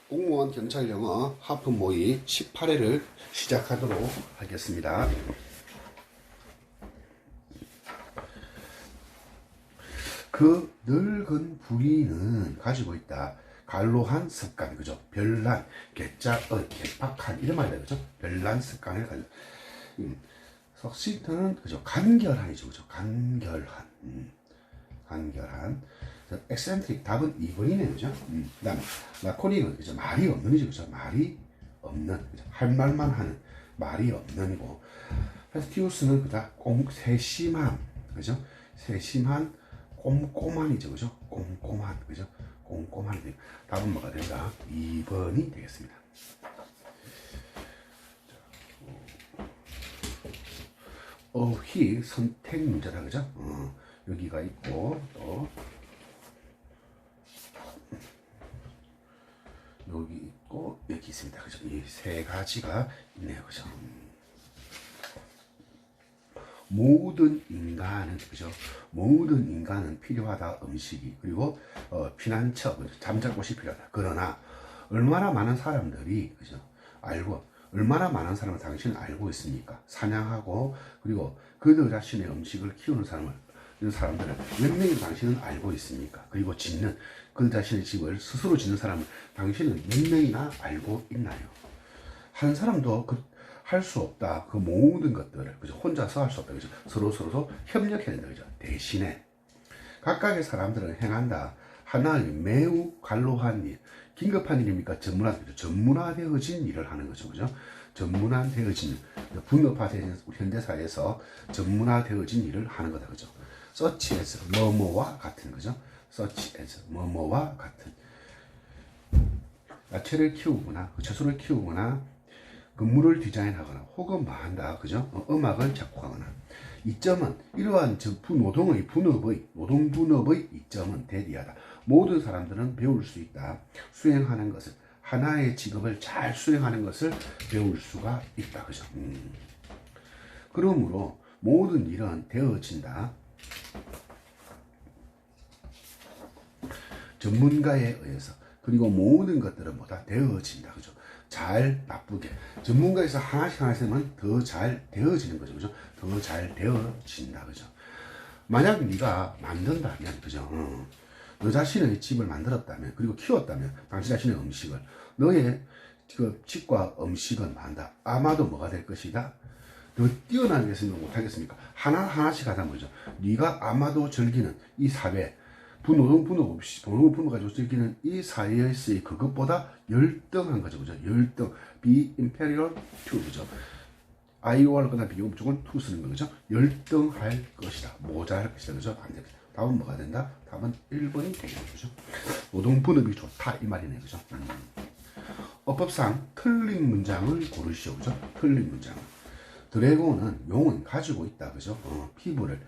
공무원 경찰 영어 하프 모의 18회를 시작하도록 하겠습니다. 그 늙은 부인은 가지고 있다. 갈로한 습관, 그죠? 별난, 개자어, 개팍한, 이런 말이다, 그죠? 별난 습관을 가지고. 석시트는, 그죠? 간결한이죠, 그죠? 간결한. 간결한. 엑센트릭, 답은 2번이네요, 그죠? 그 다음, 라코닉은, 그죠? 말이 없는이죠, 그죠? 말이 없는, 그죠? 할 말만 하는, 말이 없는이고. 페스티우스는, 그다 세심한, 그죠? 세심한, 꼼꼼한이죠, 그죠? 꼼꼼한, 그죠? 꼼꼼한. 답은 뭐가 된다? 2번이 되겠습니다. 히 선택 문제다, 그죠? 여기가 있고, 또 여기 있고 여기 있습니다, 그죠? 이 세 가지가 있네요, 그죠? 모든 인간은, 그죠? 모든 인간은 필요하다, 음식이. 그리고 피난처, 잠잘 곳이 필요하다. 그러나 얼마나 많은 사람들이, 그죠? 얼마나 많은 사람을 당신은 알고 있습니까? 사냥하고, 그리고 그들 자신의 음식을 키우는 이런 사람들을 몇 명이 당신은 알고 있습니까? 그리고 짓는, 그 자신의 집을 스스로 짓는 사람을 당신은 몇 명이나 알고 있나요? 한 사람도 할 수 없다. 그 모든 것들을, 그죠? 혼자서 할 수 없다, 그죠? 서로 협력해야 된다, 그죠? 대신에 각각의 사람들은 행한다. 하나의 매우 간로한 일, 긴급한 일입니까? 전문화되어진 일을 하는 거죠, 그죠? 전문화되어진, 분업화된 현대사회에서 전문화되어진 일을 하는 거다, 그죠? such as 뭐뭐와 같은, 그죠? such as 뭐뭐와 같은. 야채를 키우거나, 채소를 키우거나, 건물을 디자인하거나, 혹은 뭐 한다, 그죠? 음악을 작곡하거나. 이점은 이러한 노동 분업의 이점은 대리하다. 모든 사람들은 배울 수 있다. 수행하는 것을, 하나의 직업을 잘 수행하는 것을 배울 수가 있다, 그죠? 그러므로 모든 일은 되어진다. 전문가에 의해서. 그리고 모든 것들은 뭐다? 되어진다, 그죠? 잘, 나쁘게. 전문가에서 하나씩 하면 더 잘 되어지는 거죠, 그죠? 더 잘 되어진다, 그죠? 만약 네가 만든다면, 그죠? 너 자신의 집을 만들었다면, 그리고 키웠다면, 당신 자신의 음식을, 너의 그 집과 음식은 만다. 아마도 뭐가 될 것이다? 더 뛰어나겠습니까? 못하겠습니까? 하나하나씩 하다 보죠. 네가 아마도 즐기는 이 사회, 분노 가지고 즐기는 이 사회에서의 그것보다 열등한 거죠, 그죠? 열등, be inferior to, 그죠? IOR을 끝나 비교 무조건 to 쓰는 거죠. 열등할 것이다, 모자랄 것이다, 그죠? 안 됩니다. 답은 뭐가 된다? 답은 1번이 되겠죠, 그죠? 노동 분업이 좋다, 이 말이네, 그죠? 어법상 틀린 문장을 고르시오, 그죠? 틀린 문장을. 드래곤은, 용은 가지고 있다, 그죠? 피부를,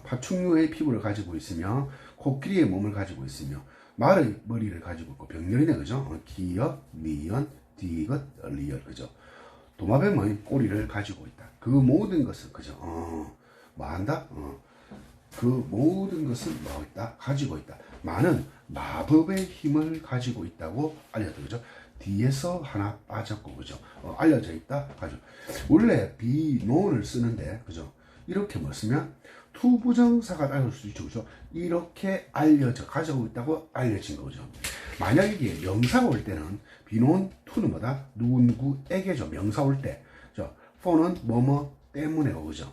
파충류의 피부를 가지고 있으며, 코끼리의 몸을 가지고 있으며, 말의 머리를 가지고 있고, 병렬이네, 그죠? 기역, 미연, 디귿, 리얼, 그죠? 도마뱀의 꼬리를 가지고 있다. 그 모든 것은, 그죠? 뭐 한다? 그 모든 것은 뭐 있다? 가지고 있다. 많은 마법의 힘을 가지고 있다고 알려져, 그죠? 뒤에서 하나 빠졌고, 그죠? 알려져 있다, 가지고. 원래 비논을 쓰는데, 그죠? 이렇게 뭐 쓰면 투부정사가 나올 수 있죠, 그죠? 이렇게 가지고 있다고 알려진 거죠. 만약 이게 명사가 올 때는 비논 투는 뭐다? 누구에게죠. 명사 올 때. for는 뭐뭐 때문에 오죠.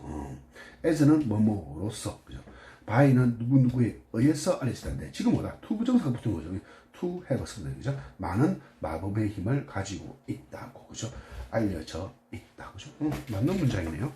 as는 뭐뭐로서, 그죠? by는 누구에 의해서 알려진다는데, 지금 뭐다? 투부정사가 붙은 거죠. to have something, 그죠? 많은 마법의 힘을 가지고 있다고, 그죠? 알려져 있다, 그죠? 맞는 문장이네요.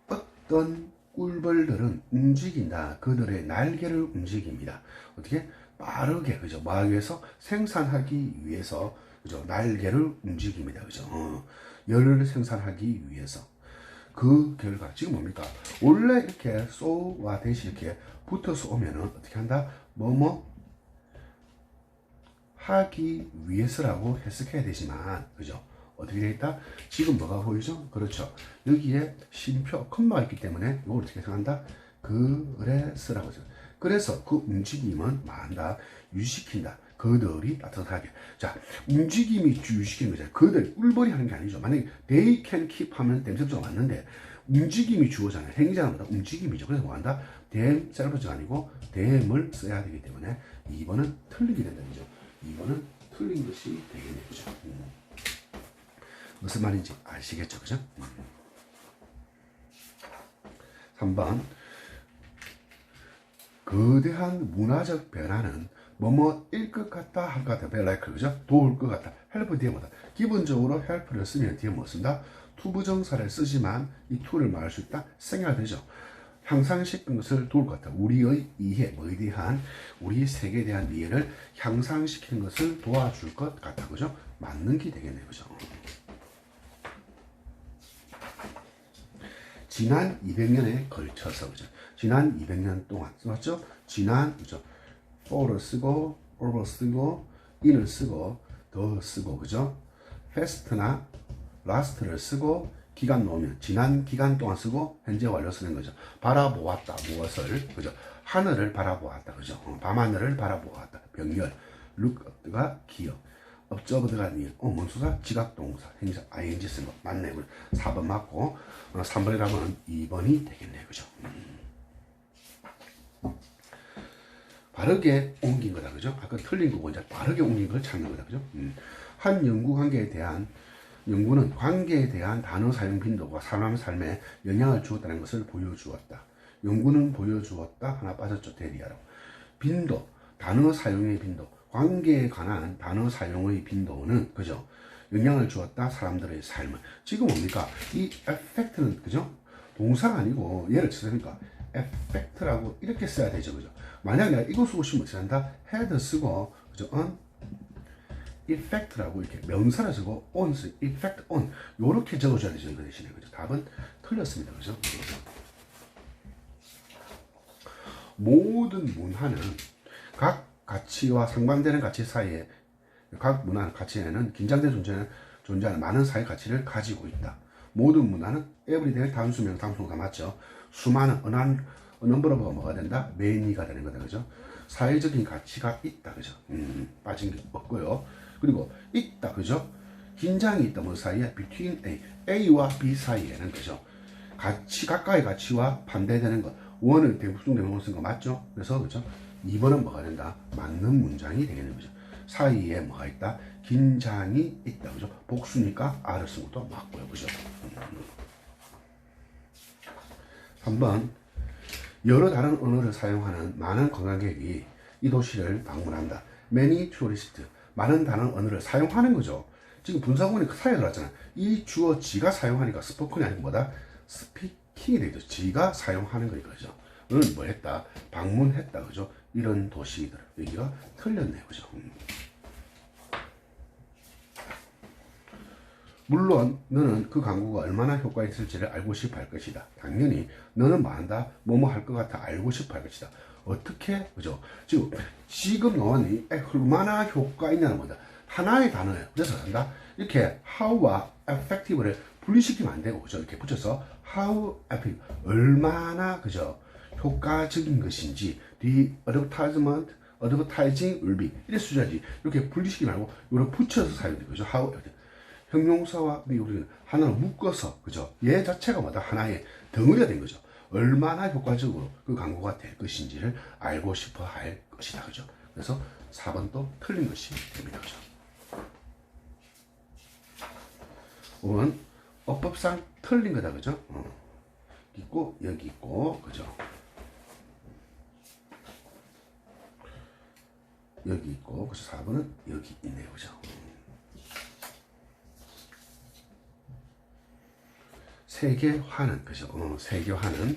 어떤 꿀벌들은 움직인다. 그들의 날개를 움직입니다. 어떻게? 빠르게, 그죠? 뭐 하기 위해서? 생산하기 위해서, 그죠? 날개를 움직입니다, 그죠? 열을 생산하기 위해서. 그 결과, 지금 뭡니까? 원래 이렇게 so와 대신 이렇게 붙어서 오면은 어떻게 한다? 뭐뭐 하기 위해서라고 해석해야 되지만, 그죠? 어떻게 되어 있다? 지금 뭐가 보이죠? 그렇죠. 여기에 쉼표, 콤마가 있기 때문에 이걸 어떻게 해석한다? 그래서라고 하죠. 그래서 그 움직임은 뭐한다? 유지시킨다. 그들이 따뜻하게. 자, 움직임이 유지시키는 거죠. 그들 꿀벌이 하는 게 아니죠. 만약에 they can keep 하면 댐셀브가 맞는데 움직임이 주어잖아요. 행위자보다 움직임이죠. 그래서 뭐한다? 댐셀브가 아니고 them을 써야 되기 때문에 2번은 틀리게 된다. 그죠? 2번은 틀린 것이 되겠네요. 그죠? 무슨 말인지 아시겠죠? 그죠? 3번. 거대한 문화적 변화는 뭐뭐일 것 같다 할 것 같다. be like, 그죠? 도울 것 같다. help 뒤에 뭐다? 기본적으로 help를 쓰면 뒤에 뭐 쓴다? 투부정사를 쓰지만 이 to를 말할 수 있다? 생략 되죠. 향상시킨 것을 도울 것 같다. 우리의 이해, 뭐에 대한, 우리 세계에 대한 이해를 향상시키는 것을 도와줄 것 같다. 그죠? 맞는 게 되겠네요. 그죠? 지난 200년에 걸쳐서, 그죠? 지난 200년 동안, 맞죠? 지난, 그죠? for를 쓰고, over 쓰고, in을 쓰고, 더 쓰고, 그죠? past나 last를 쓰고, 기간 놓으면 지난 기간 동안 쓰고, 현재 완료 쓰는 거죠. 바라보았다, 무엇을, 그죠? 하늘을 바라보았다, 그죠? 밤하늘을 바라보았다. 병렬, look가 기억, observed가 니은, 문수사, 지각동사, 행사, ing 쓴 거 맞네요. 4번 맞고, 3번이라면 2번이 되겠네요. 그죠? 바르게 옮긴 거다. 그죠? 아까 틀린 거고 이제 바르게 옮긴 걸 찾는 거다. 그죠? 한 연구 관계에 대한 연구는 관계에 대한 단어 사용 빈도가 사람 삶에 영향을 주었다는 것을 보여주었다. 연구는 보여주었다. 하나 빠졌죠. 대리하라고. 빈도, 단어 사용의 빈도, 관계에 관한 단어 사용의 빈도는, 그죠? 영향을 주었다. 사람들의 삶을. 지금 뭡니까? 이 effect는, 그죠? 동사가 아니고, 예를 들으니까, effect라고 이렇게 써야 되죠. 그죠? 만약 내가 이거 쓰고 싶으면 어떻게 한다? had 쓰고, 그죠? on effect라고 이렇게 명사를 쓰고, on 쓰, effect on. 요렇게 적어줘야 되죠. 이거 대신에. 그죠? 답은 틀렸습니다. 그죠? 모든 문화는 각 가치와 상반되는 가치 사이에 각 문화 가치에는 긴장된 존재하는 많은 사회 가치를 가지고 있다. 모든 문화는 everyday 단수명 단수가 맞죠. 수많은 numberof가 뭐가 된다? many가 되는 거다. 그죠? 사회적인 가치가 있다. 그죠? 빠진 게 없고요. 그리고 있다. 그죠? 긴장이 있다. 뭐 사이에 between A와 B 사이에는, 그죠? 가치, 각각의 가치와 반대되는 것. 원을 대부분 쓴 거 맞죠? 그래서, 그죠? 2번은 뭐가 된다? 맞는 문장이 되겠는 거죠. 사이에 뭐가 있다? 긴장이 있다. 그죠? 복수니까 R을 쓴 것도 맞고요. 그죠? 3번. 여러 다른 언어를 사용하는 많은 관광객이 이 도시를 방문한다. Many tourists. 많은 다른 언어를 사용하는 거죠. 지금 분사구문이 그 사이에 들어왔잖아. 이 주어 지가 사용하니까 스포큰이 아니고 뭐다? 스피킹이 되죠. 지가 사용하는 거니까, 그죠? 너는 뭐 했다? 방문했다. 그죠? 이런 도시들. 여기가 틀렸네요. 그죠? 물론 너는 그 광고가 얼마나 효과 있을지를 알고 싶어 할 것이다. 당연히 너는 뭐 한다? 뭐뭐 할 것 같아 알고 싶어 할 것이다. 어떻게? 그죠? 지금 너는 얼마나 효과 있냐는 거다. 하나의 단어예요. 그래서 한다? 이렇게 how와 effective를 분리시키면 안 되고, 그죠? 이렇게 붙여서 how effective, 얼마나, 그죠? 효과적인 것인지, the advertising will be, 이래 쓰자지. 이렇게 분리시키지 말고, 이걸 붙여서 사용돼요. 그죠? how effective. 형용사와 우리는 하나를 묶어서, 그죠? 얘 자체가 뭐다? 하나의 덩어리가 된 거죠. 얼마나 효과적으로 그 광고가 될 것인지를 알고 싶어 할 것이다. 그죠? 그래서 4번도 틀린 것이 됩니다. 그죠? 5번, 어법상 틀린 거다. 그죠? 있고, 여기 있고, 그죠? 여기 있고, 그래서 4번은 여기 있네요. 그죠? 세계화는, 그죠? 세계화는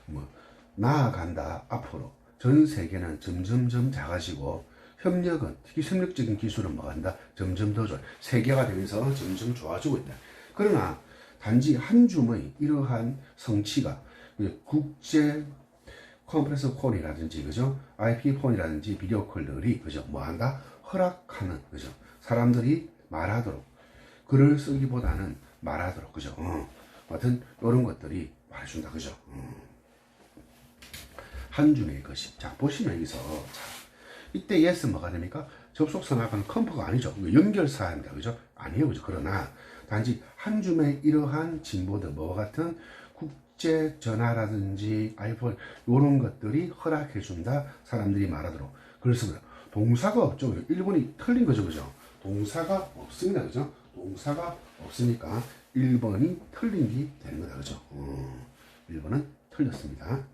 뭐 나아간다. 앞으로 전 세계는 점점점 작아지고 협력은, 특히 협력적인 기술은 뭐 한다? 점점 더 좋아. 세계화 되면서 점점 좋아지고 있다. 그러나 단지 한 줌의 이러한 성취가 국제 컴프레서 콜이라든지, 그죠? IP 폰이라든지 비디오 콜들이, 그죠? 뭐 한다? 허락하는, 그죠? 사람들이 말하도록, 글을 쓰기보다는 말하도록, 그죠? 하여튼 이런 것들이 말해준다. 그죠? 한 줌의 것이. 자, 보시면 여기서. 자, 이때 yes 뭐가 됩니까? 접속사 나가는 컴프가 아니죠. 연결사입니다. 그죠? 아니에요. 그죠? 그러나, 단지 한 줌의 이러한 진보드, 뭐와 같은 국제 전화라든지 아이폰, 요런 것들이 허락해준다. 사람들이 말하도록. 그래서 동사가 없죠. 1번이 틀린 거죠. 그죠? 동사가 없습니다. 그죠? 동사가 없으니까 1번이 틀린 게 되는 거다. 그죠? 1번은 틀렸습니다.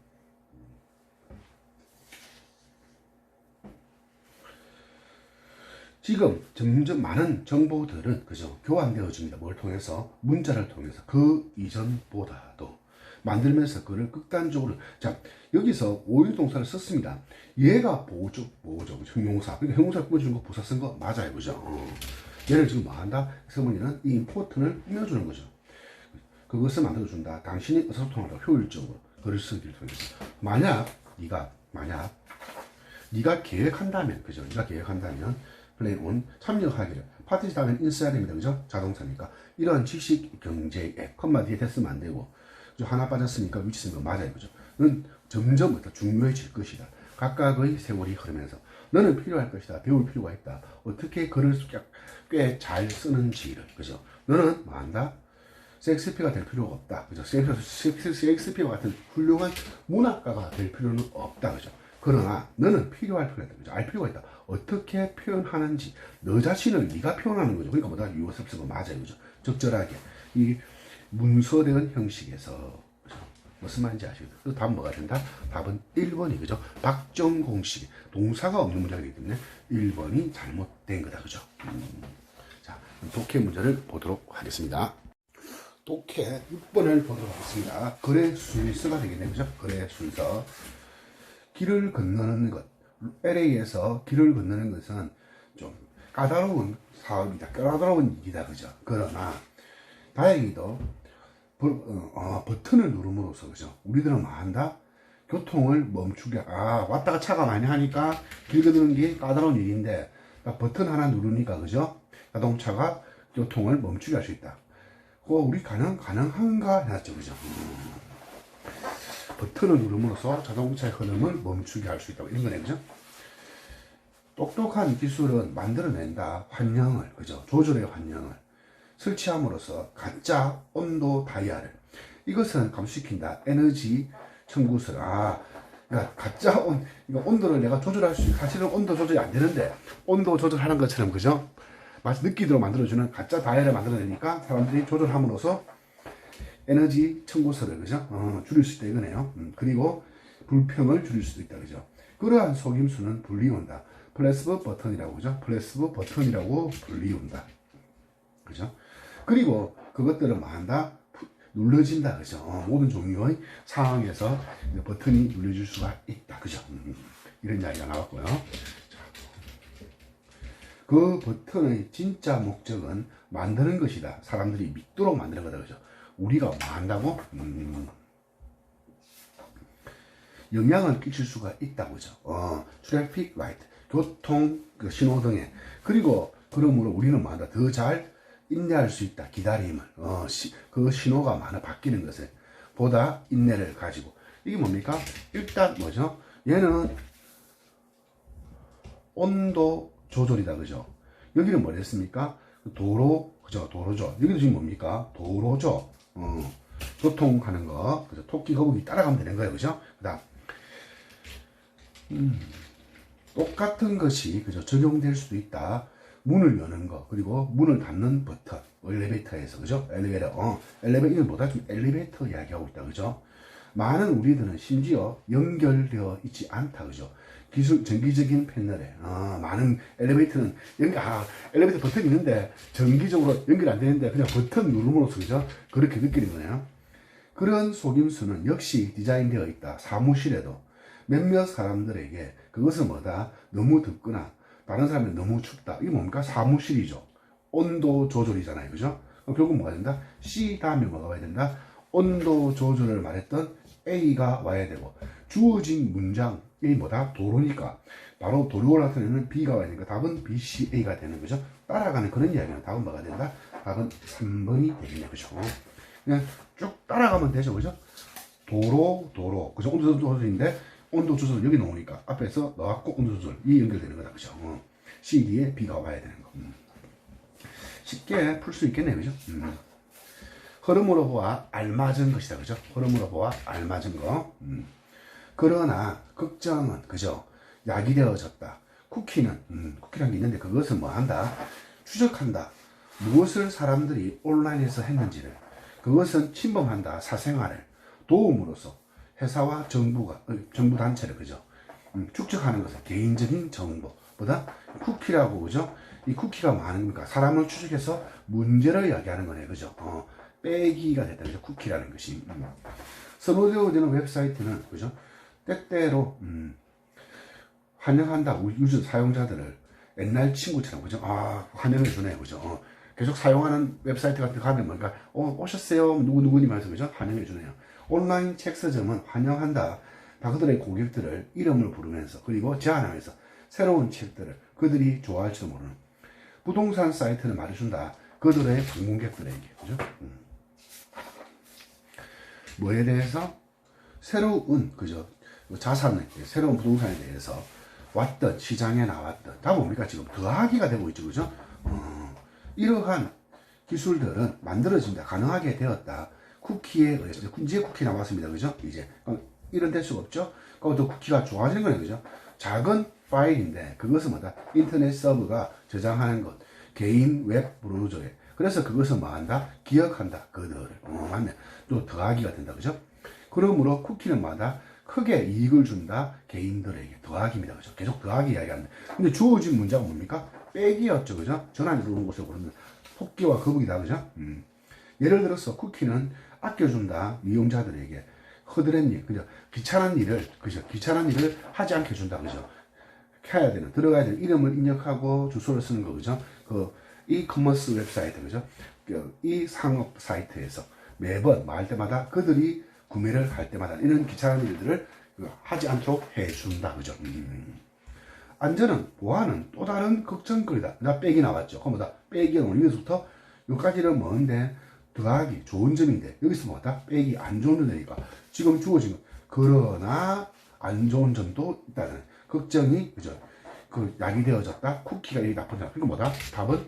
지금 점점 많은 정보들은 그죠? 교환되어집니다. 뭘 통해서? 문자를 통해서. 그 이전보다도 만들면서 그를 극단적으로. 자, 여기서 오일 동사를 썼습니다. 얘가 뭐죠? 형용사. 그러니까 형용사 꾸며주는 거, 부사 쓴 거 맞아요. 그죠? 얘를 지금 뭐 한다? 서문이는 이 임포트를 꾸며주는 거죠. 그것을 만들어준다. 당신이 의사소통하다. 효율적으로. 글을 쓰기를 통해서. 만약 네가 계획한다면, 그죠? 네가 계획한다면, 플레인 온, 참여하기를. 파티지 다음엔 인싸입니다. 그죠? 자동차니까. 이런 지식 경제에, 컴마 뒤에 됐으면 안 되고, 하나 빠졌으니까 위치 쓰는 거 맞아요. 그죠? 는 점점 더 중요해질 것이다. 각각의 세월이 흐르면서. 너는 필요할 것이다. 배울 필요가 있다. 어떻게 글을 꽤 잘 쓰는지를. 그죠? 너는 뭐 한다? 셰익스피어가 될 필요가 없다. 그죠? 셰익스피어 같은 훌륭한 문학가가 될 필요는 없다. 그죠? 그러나 너는 필요할 필요가 있다. 그죠? 알 필요가 있다. 어떻게 표현하는지 너 자신을 네가 표현하는 거죠. 그러니까 뭐다? 유어섭스가 맞아요. 그죠? 적절하게 이 문서된 형식에서. 그죠? 무슨 말인지 아시겠죠? 그래서 답은 뭐가 된다? 답은 1번이. 그죠? 박정 공식 동사가 없는 문장이기 때문에 1번이 잘못된 거다. 그죠? 자, 독해 문제를 보도록 하겠습니다. 독해 6번을 보도록 하겠습니다. 거래 순서가 되겠네요. 그죠? 거래 순서. 길을 건너는 것. LA에서 길을 건너는 것은 좀 까다로운 사업이다. 까다로운 일이다. 그죠? 그러나, 다행히도, 버튼을 누름으로써, 그죠? 우리들은 뭐 한다? 교통을 멈추게, 왔다가 차가 많이 하니까 길 건너는 게 까다로운 일인데, 버튼 하나 누르니까, 그죠? 자동차가 교통을 멈추게 할 수 있다. 그거 우리 가능한가? 해놨죠. 그죠? 버튼을 누름으로써 자동차의 흐름을 멈추게 할 수 있다고. 이런 거네. 그죠? 똑똑한 기술은 만들어낸다. 환경을. 그죠? 조절의 환경을. 설치함으로써 가짜 온도 다이아를. 이것은 감소시킨다. 에너지 청구서를. 그러니까 가짜 온도를 내가 조절할 수 있고, 사실은 온도 조절이 안 되는데, 온도 조절하는 것처럼, 그죠? 마치 느끼도록 만들어주는 가짜 다이아를 만들어내니까 사람들이 조절함으로써 에너지 청구서를, 그죠? 줄일 수 있다. 이거네요. 그리고 불평을 줄일 수도 있다. 그죠? 그러한 속임수는 불리운다. 플래시브 버튼이라고, 그죠? 플래시브 버튼이라고 불리운다. 그죠? 그리고 그것들은 뭐 한다? 눌러진다. 그죠? 모든 종류의 상황에서 버튼이 눌려질 수가 있다. 그죠? 이런 이야기가 나왔고요. 그 버튼의 진짜 목적은 만드는 것이다. 사람들이 믿도록 만드는 거다. 그죠? 우리가 뭐 한다고? 영향을 끼칠 수가 있다고. 그죠? 트래픽 라이트. 교통 그 신호등에. 그리고 그러므로 우리는 뭐 한다? 더 잘 인내할 수 있다. 기다림을. 그 신호가 많아 바뀌는 것에 보다 인내를 가지고. 이게 뭡니까? 일단 뭐죠? 얘는 온도 조절이다. 그죠? 여기는 뭐랬습니까? 도로, 그죠? 도로죠. 여기도 지금 뭡니까? 도로죠. 교통하는 거. 그죠? 토끼, 거북이 따라가면 되는 거예요. 그죠? 그 다음. 똑같은 것이, 그죠? 적용될 수도 있다. 문을 여는 거, 그리고 문을 닫는 버튼. 엘리베이터에서, 그죠? 엘리베이터는 뭐다? 좀 엘리베이터 이야기하고 있다. 그죠? 많은 우리들은 심지어 연결되어 있지 않다. 그죠? 전기적인 패널에, 많은 엘리베이터는 엘리베이터 버튼이 있는데, 전기적으로 연결 안 되는데, 그냥 버튼 누름으로써, 그죠? 그렇게 느끼는 거네요. 그런 속임수는 역시 디자인되어 있다. 사무실에도. 몇몇 사람들에게 그것은 뭐다? 너무 덥거나, 다른 사람이 너무 춥다. 이게 뭡니까? 사무실이죠. 온도 조절이잖아요. 그죠? 그럼 결국 뭐가 된다? C 다음에 뭐가 와야 된다? 온도 조절을 말했던 A가 와야 되고, 주어진 문장이 뭐다? 도로니까 바로 도로를 나타내는 B가 와야 되니까 답은 B, C, A가 되는 거죠. 따라가는 그런 이야기는 답은 뭐가 된다? 답은 3번이 되겠네요. 그죠? 그냥 쭉 따라가면 되죠. 그죠? 도로, 그죠? 온도 조절인데 온도 조절 여기 나오니까 앞에서 넣어갖고 온도 조절이 연결되는 거다. 그죠? CD에 B가 와야 되는 거. 쉽게 풀 수 있겠네요. 그죠? 흐름으로 보아 알맞은 것이다. 그죠? 흐름으로 보아 알맞은 거. 그러나 걱정은 그죠? 약이 되어졌다. 쿠키라는 게 있는데 그것은 뭐 한다? 추적한다. 무엇을 사람들이 온라인에서 했는지를. 그것은 침범한다. 사생활을 도움으로써 회사와 정부 단체를 그죠? 축적하는 것은 개인적인 정보보다 쿠키라고 그죠? 이 쿠키가 뭐 하는 겁니까? 사람을 추적해서 문제를 야기하는 거네. 그죠? 빼기가 됐다. 그죠? 쿠키라는 것이. 선호되어지는 웹사이트는 그죠? 때때로 환영한다. 유저 사용자들을 옛날 친구처럼 그죠? 환영해 주네. 그죠? 계속 사용하는 웹사이트 같은 거 가면 뭔가 오셨어요. 누구누구님 하면서 그죠? 환영해 주네요. 온라인 책 서점은 환영한다. 그들의 고객들을 이름을 부르면서 그리고 제안하면서 새로운 책들을 그들이 좋아할지도 모르는 부동산 사이트는 말해준다. 그들의 방문객들에게 그죠? 뭐에 대해서 새로운 그죠? 자산을 새로운 부동산에 대해서 왔던 시장에 나왔던 다 뭡니까 지금 더하기가 되고 있죠. 그죠? 이러한 기술들은 만들어진다. 가능하게 되었다. 쿠키에 의해서 이제 쿠키 나왔습니다. 그죠? 이제 이런 될 수가 없죠. 그럼 또 쿠키가 좋아지는 거예요. 그죠? 작은 파일인데 그것은 뭐다? 인터넷 서버가 저장하는 것. 개인 웹 브라우저에. 그래서 그것을 뭐 한다? 기억한다. 그들을. 하면 또 더하기가 된다. 그죠? 그러므로 쿠키는 뭐다? 크게 이익을 준다. 개인들에게. 더하기입니다. 그죠? 계속 더하기 이야기하는데. 근데 주어진 문제가 뭡니까? 빼기였죠. 그죠? 전환이 들어오는 곳을 부르면 토끼와 거북이다. 그죠? 예를 들어서 쿠키는 아껴준다. 이용자들에게. 허드렛 일, 그죠? 귀찮은 일을, 그죠? 귀찮은 일을 하지 않게 준다. 그죠? 해야 되는, 들어가야 되는 이름을 입력하고 주소를 쓰는 거. 그죠? 이커머스 웹사이트. 그죠? 이 상업 사이트에서 매번 말 때마다 그들이 구매를 할 때마다 이런 귀찮은 일들을 하지 않도록 해준다. 그죠? 안전은, 보안은 또 다른 걱정거리다. 나 빼기 나왔죠. 그럼 뭐다? 빼기가 오는 여기서부터 여기까지는 뭔데? 더하기 좋은 점인데 여기서 뭐다? 빼기 안 좋은 점이니까 지금 주어진 거. 그러나 안 좋은 점도 있다는 걱정이 그죠? 그 약이 되어졌다. 쿠키가 여기 나쁜 점. 그러니까 뭐다? 답은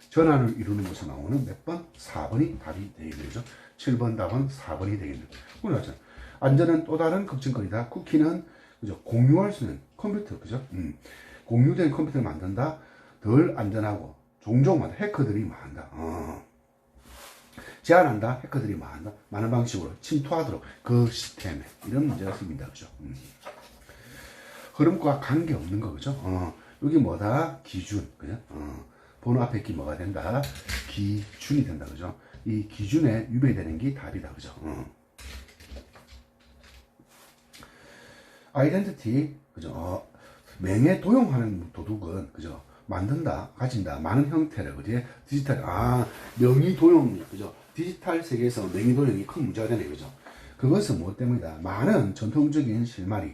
전환을 이루는 것에 나오는 몇 번? 4번이 답이 되겠죠. 7번 답은 4번이 되겠네요. 그렇죠. 안전은 또 다른 걱정거리다. 쿠키는 그죠? 공유할 수 있는 컴퓨터 그죠? 공유된 컴퓨터를 만든다. 덜 안전하고 종종 해커들이 많다. 제한한다. 해커들이 많은 방식으로 침투하도록 그 시스템에 이런 문제가 생긴다. 그죠? 흐름과 관계없는 거. 그죠? 여기 뭐다? 기준. 그죠? 번호 앞에 기 뭐가 된다? 기준이 된다. 그죠? 이 기준에 유배되는 게 답이다. 그죠? 아이덴티티. 그죠? 명예 도용하는 도둑은 그죠? 만든다, 가진다, 많은 형태를, 그죠? 디지털, 명의 도용, 그죠? 디지털 세계에서 명의 도용이 큰 문제가 되네, 그죠? 그것은 무엇 때문이다? 많은 전통적인 실마리,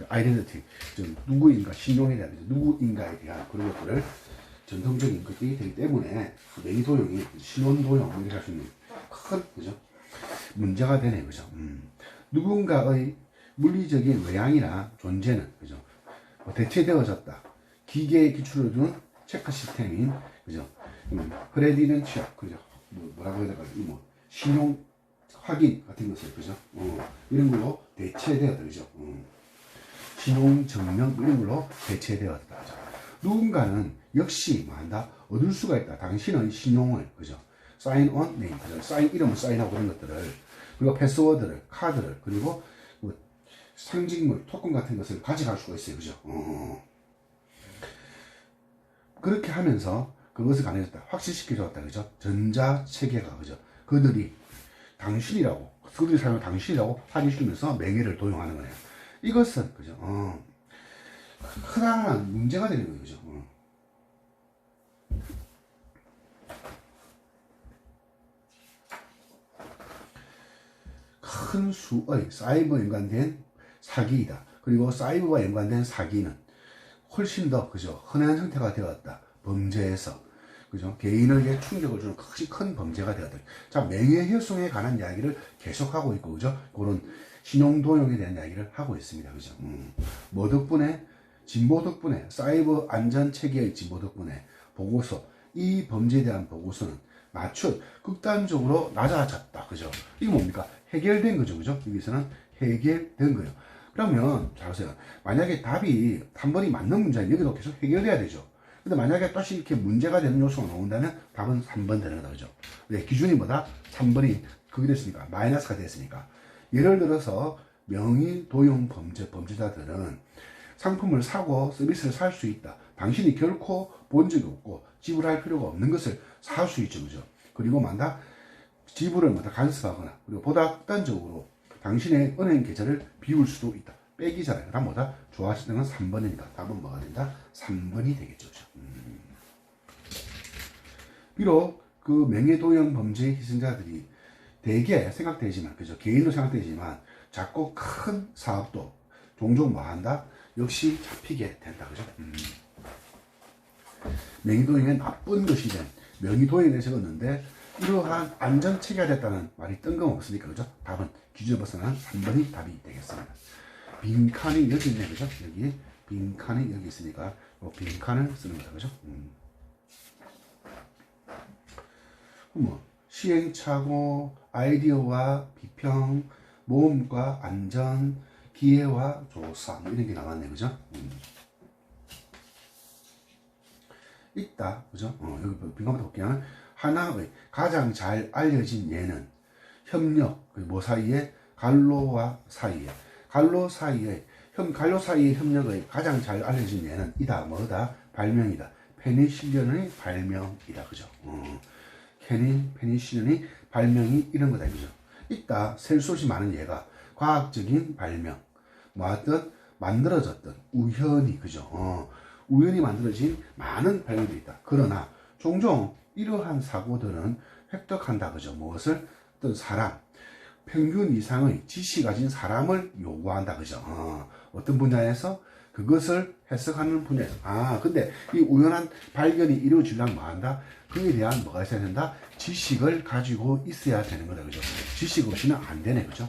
아이덴티티, 누구인가, 신용에 대한, 누구인가에 대한 그런 것들을 전통적인 것들이 되기 때문에 명의 도용이 신원 도용, 이렇게 할 수 있는 큰, 그죠? 문제가 되네, 그죠? 누군가의 물리적인 외양이나 존재는, 그죠? 대체되어졌다. 기계에 기초를 둔 체크 시스템인, 그죠? 크레딧은 취약, 그죠? 뭐라고 해야 될까요? 신용 확인 같은 것을, 그죠? 이런 걸로 대체되었다, 그죠? 신용 증명, 이런 걸로 대체되었다. 그죠? 누군가는 역시 뭐 한다? 얻을 수가 있다. 당신의 신용을, 그죠? 사인 온 네임, 그죠? 사인, 이름을 사인하고 그런 것들을, 그리고 패스워드를, 카드를, 그리고 상징물, 토큰 같은 것을 가져갈 수가 있어요. 그죠? 그렇게 하면서 그것을 가능했다. 확실시켜줬다. 그죠? 전자체계가, 그죠? 그들이 당신이라고, 그들이 사용한 당신이라고 확인시키면서 명예를 도용하는 거예요. 이것은, 그죠? 크다란 문제가 되는 거예요. 그죠? 큰 수의 사이버 연관된 사기이다. 그리고 사이버와 연관된 사기는 훨씬 더, 그죠? 흔한 형태가 되었다. 범죄에서. 그죠? 개인에게 충격을 주는 큰 범죄가 되었다. 자, 명예훼손에 관한 이야기를 계속하고 있고, 그죠? 그런 신용도용에 대한 이야기를 하고 있습니다. 그죠? 뭐 덕분에? 진보 덕분에, 사이버 안전 체계의 진보 덕분에 보고서, 이 범죄에 대한 보고서는 극단적으로 낮아졌다. 그죠? 이게 뭡니까? 해결된 거죠. 그죠? 여기서는 해결된 거예요. 그러면, 잘 보세요. 만약에 답이 3번이 맞는 문제는 여기도 계속 해결돼야 되죠. 근데 만약에 또시 이렇게 문제가 되는 요소가 나온다면 답은 3번 되는 거다. 그죠? 네, 기준이 뭐다? 3번이 그게 됐으니까, 마이너스가 됐으니까. 예를 들어서, 명의도용 범죄자들은 상품을 사고 서비스를 살 수 있다. 당신이 결코 본 적이 없고 지불할 필요가 없는 것을 살 수 있죠. 그죠? 그리고 지불을 간섭하거나, 그리고 보다 극단적으로 당신의 은행 계좌를 비울 수도 있다. 빼기잖아요. 그럼 좋아하시는 건 3번이니까 답은 뭐가 된다? 3번이 되겠죠. 그죠? 비록 그 명예도용 범죄 희생자들이 대개 생각되지만, 그죠? 개인도 생각되지만, 작고 큰 사업도 종종 뭐한다? 역시 잡히게 된다. 그죠? 명의도용은 나쁜 것이 된 명의도용에 적었는데, 이러한 안전체계가 됐다는 말이 뜬금없으니까, 그죠? 답은 기준을 벗어난 3번이 답이 되겠습니다. 빈칸이 여기 있네. 그죠? 여기 빈칸이 여기 있으니까 이 빈칸을 쓰는 거죠. 그죠? 시행착오, 아이디어와 비평, 모험과 안전, 기회와 조사, 이런 게 나왔네. 그죠? 있다. 그죠? 여기 빈칸부터 볼게요. 하나의 가장 잘 알려진 예는 협력, 뭐 사이에? 갈로와 사이에. 갈로 사이의 협력의 가장 잘 알려진 예는 이다. 뭐다? 발명이다. 페니실린의 발명이다. 그죠? 페니실린의 발명이 이런 거다. 그죠? 있다. 셀 수 없이 많은 예가 과학적인 발명, 만들어졌던 우연히, 그죠? 우연히 만들어진 많은 발명들이 있다. 그러나 종종 이러한 사고들은 획득한다. 그죠? 무엇을? 어떤 사람, 평균 이상의 지식 가진 사람을 요구한다. 그죠? 어떤 분야에서 그것을 해석하는 분야에서. 근데 이 우연한 발견이 이루어지려면 뭐 한다? 그에 대한 뭐가 있어야 된다? 지식을 가지고 있어야 되는 거다. 그죠? 지식 없이는 안 되네. 그죠?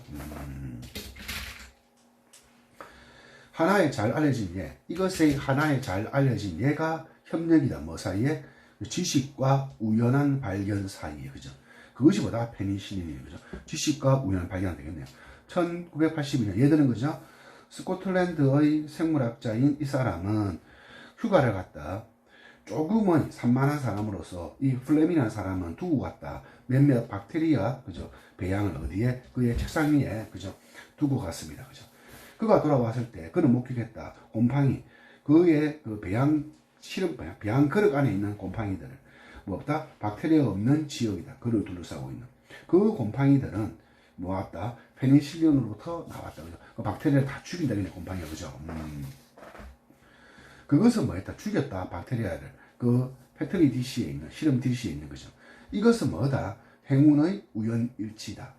하나의 잘 알려진 예. 이것의 하나의 잘 알려진 예가 협력이다. 뭐 사이에? 지식과 우연한 발견 사이에. 그죠? 그것이 뭐다? 페니실린이에요. 그죠? 지식과 우연한 발견이 되겠네요. 1982년, 얘들은 그죠? 스코틀랜드의 생물학자인 이 사람은 휴가를 갔다. 조금은 산만한 사람으로서 이 플레밍이라는 사람은 두고 갔다. 몇몇 박테리아, 그죠? 배양을 어디에? 그의 책상 위에, 그죠? 두고 갔습니다. 그죠? 그가 돌아왔을 때 그는 목격했다. 곰팡이, 그의 그 배양 그릇 안에 있는 곰팡이들을 뭐다? 박테리아가 없는 지역이다. 그를 둘러싸고 있는. 그 곰팡이들은 뭐왔다? 페니실린으로부터 나왔다. 그죠? 그 박테리아를 다 죽인다. 그냥 곰팡이가. 그죠? 그것은 뭐였다? 죽였다. 박테리아를. 그 팩토리 DC에 있는, 실험 DC에 있는 거죠. 이것은 뭐다? 행운의 우연일치다.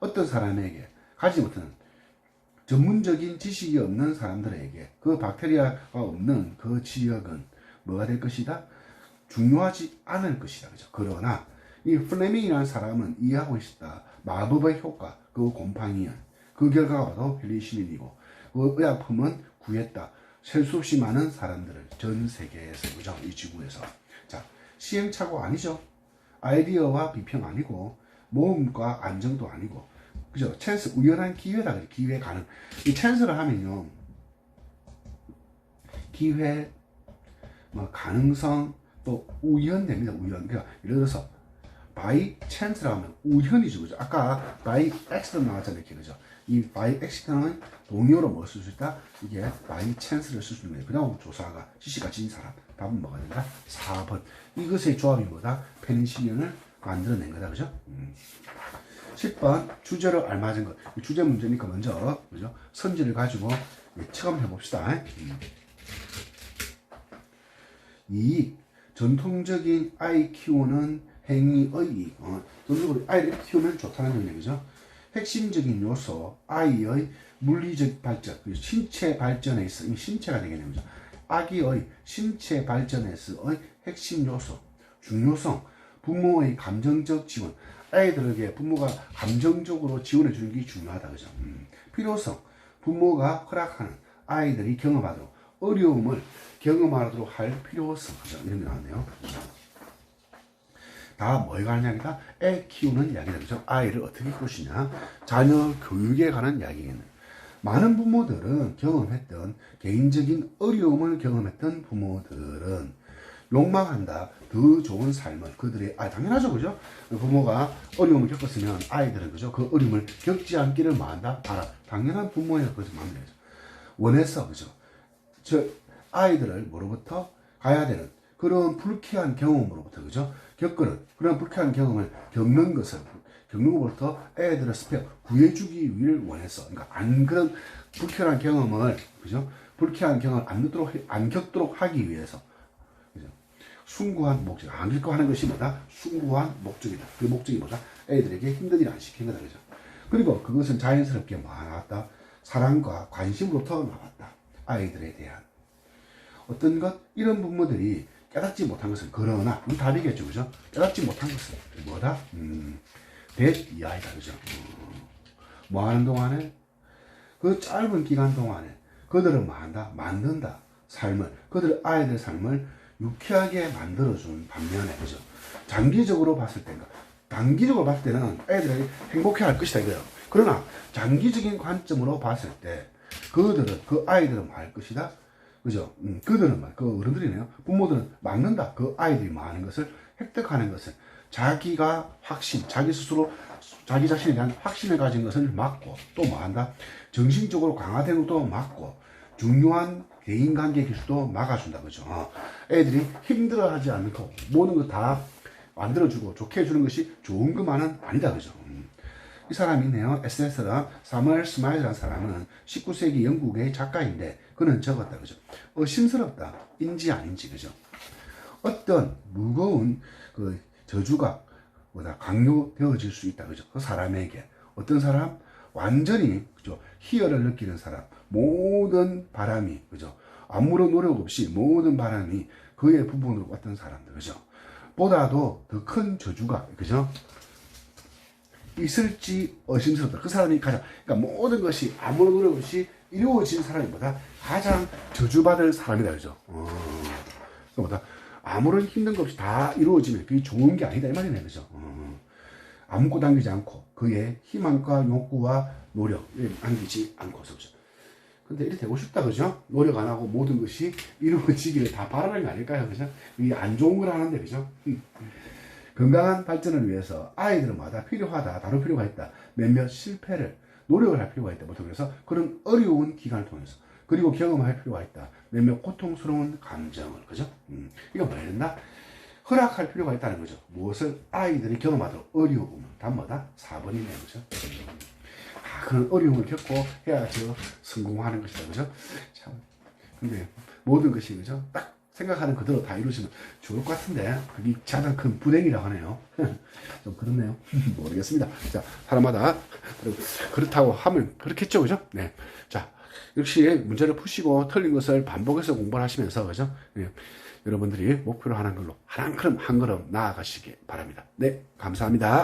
어떤 사람에게 가지 못하는 전문적인 지식이 없는 사람들에게 그 박테리아가 없는 그 지역은 뭐가 될 것이다? 중요하지 않을 것이다. 그죠? 그러나 이 플레밍이라는 사람은 이해하고 있었다. 마법의 효과, 그 곰팡이는 그 결과가 바로 페니실린이고 그 의약품은 구했다. 셀 수 없이 많은 사람들을 전 세계에서, 그죠? 이 지구에서. 자, 시행착오 아니죠? 아이디어와 비평 아니고 모험과 안정도 아니고, 그죠? 찬스, 우연한 기회다. 그죠? 기회 가능. 이 찬스를 하면요, 기회, 뭐 가능성, 또 우연됩니다. 우연. 그러니까 예를 들어서 by chance라고 하면 우연이죠. 그죠? 아까 by accident 나왔잖아요. 이렇게. 그죠? 이 by accident은 동의어로 뭐 쓸 수 있다? 이게 by chance를 쓸 수 있는 거예요. 그 다음 조사가 지식가 진 사람. 답은 뭐가 된다? 4번. 이것의 조합이 뭐다? 페니실린을 만들어낸 거다. 그죠? 10번. 주제를 알맞은 것. 주제 문제니까 먼저, 그죠? 선지를 가지고 체험해 봅시다. 이익. 전통적인 아이 키우는 행위의 이익. 전통적으로 아이를 키우면 좋다는 거예요. 그죠? 핵심적인 요소, 아이의 물리적 발전, 신체 발전에 있어, 신체가 되겠네요. 그죠? 아기의 신체 발전에서의 핵심 요소, 중요성, 부모의 감정적 지원. 아이들에게 부모가 감정적으로 지원해 주는 게 중요하다. 그죠? 필요성, 부모가 허락하는 아이들이 경험하도록 어려움을 경험하도록 할 필요성, 그죠? 이런 게 나왔네요. 다 뭐에 관한 이야기다? 애 키우는 이야기다. 그죠? 아이를 어떻게 키우시냐? 자녀 교육에 관한 이야기겠네. 많은 부모들은 경험했던 개인적인 어려움을 경험했던 부모들은 욕망한다. 더 좋은 삶을 그들의 당연하죠. 그죠? 부모가 어려움을 겪었으면 아이들은 그죠? 그 어려움을 겪지 않기를 마한다. 바라. 당연한 부모의 그것을 마음이죠. 원해서 그죠? 저 아이들을 뭐로부터 가야 되는 그런 불쾌한 경험으로부터 그죠? 겪는 그런 불쾌한 경험을 겪는 것으로부터 애들을 구해주기 위를 원해서, 그러니까 안 그런 불쾌한 경험을 그죠? 불쾌한 경험을 안 겪도록 하기 위해서, 그죠? 숭고한 목적, 안 겪고 하는 것이 뭐다? 숭고한 목적이다. 그 목적이 뭐다? 애들에게 힘든 일 안 시키는 거다, 그죠? 그리고 그것은 자연스럽게 나왔다. 사랑과 관심으로부터 나왔다. 아이들에 대한 어떤 것, 이런 부모들이 깨닫지 못한 것은, 그러나 답이겠죠, 그죠? 깨닫지 못한 것은 뭐다? 이 아이다, 그죠? 뭐 하는 동안에, 그 짧은 기간 동안에 그들은 뭐 한다? 만든다. 삶을, 아이들 삶을 유쾌하게 만들어준 반면에, 그죠? 장기적으로 봤을 때인가, 단기적으로 봤을 때는 애들이 행복해 할 것이다, 이거예요. 그러나 장기적인 관점으로 봤을 때 그 아이들은 뭐 할 것이다? 그죠? 그들은 그 어른들이네요. 부모들은 막는다. 그 아이들이 뭐 하는 것을, 획득하는 것을, 자기가 자기 스스로 자기 자신에 대한 확신을 가진 것을 막고, 또 뭐 한다? 정신적으로 강화되는 것도 막고, 중요한 대인관계 기술도 막아준다. 그죠? 애들이 힘들어하지 않고 모든 거 다 만들어주고 좋게 해주는 것이 좋은 것만은 아니다. 그죠? 이 사람이 있네요. SS랑 사무엘 스마일이라는 사람은 19세기 영국의 작가인데, 그는 적었다. 그죠? 의심스럽다. 인지 아닌지. 그죠? 어떤 무거운 그 저주가 강요되어질 수 있다. 그죠? 그 사람에게. 어떤 사람? 완전히, 그죠? 희열을 느끼는 사람. 모든 바람이, 그죠? 아무런 노력 없이 모든 바람이 그의 부분으로 왔던 사람들. 그죠? 보다도 더 큰 저주가, 그죠? 있을지 의심스럽다. 그 사람이 가장, 그러니까 모든 것이 아무런 노력 없이 이루어진 사람보다 가장 저주받을 사람이다. 그죠? 그보다 아무런 힘든 것 없이 다 이루어지면 그게 좋은 게 아니다. 이 말이네. 그죠? 아무것도 남기지 않고 그의 희망과 욕구와 노력을 남기지 않고서. 그죠? 근데 이렇게 되고 싶다. 그죠? 노력 안 하고 모든 것이 이루어지기를 다 바라는 거 아닐까요? 그죠? 이게 안 좋은 걸 하는데. 그죠? 건강한 발전을 위해서 아이들마다 필요하다, 다룰 필요가 있다. 몇몇 실패를, 노력을 할 필요가 있다. 보통 그래서 그런 어려운 기간을 통해서, 그리고 경험할 필요가 있다. 몇몇 고통스러운 감정을, 그죠? 이거 뭐야 된다? 허락할 필요가 있다는 거죠. 무엇을? 아이들이 경험하도록 어려움을. 다 뭐다? 4번이네요. 그죠? 그런 어려움을 겪고 해야죠. 성공하는 것이다. 그죠? 참. 근데 모든 것이, 그죠? 딱 생각하는 그대로 다 이루시면 좋을 것 같은데, 그게 가장 큰 불행이라고 하네요. 좀 그렇네요. 모르겠습니다. 자, 사람마다 그렇다고 하면 그렇겠죠, 그죠? 네. 자, 역시 문제를 푸시고 틀린 것을 반복해서 공부를 하시면서, 그죠? 네. 여러분들이 목표로 하는 걸로 한 걸음 나아가시기 바랍니다. 네, 감사합니다.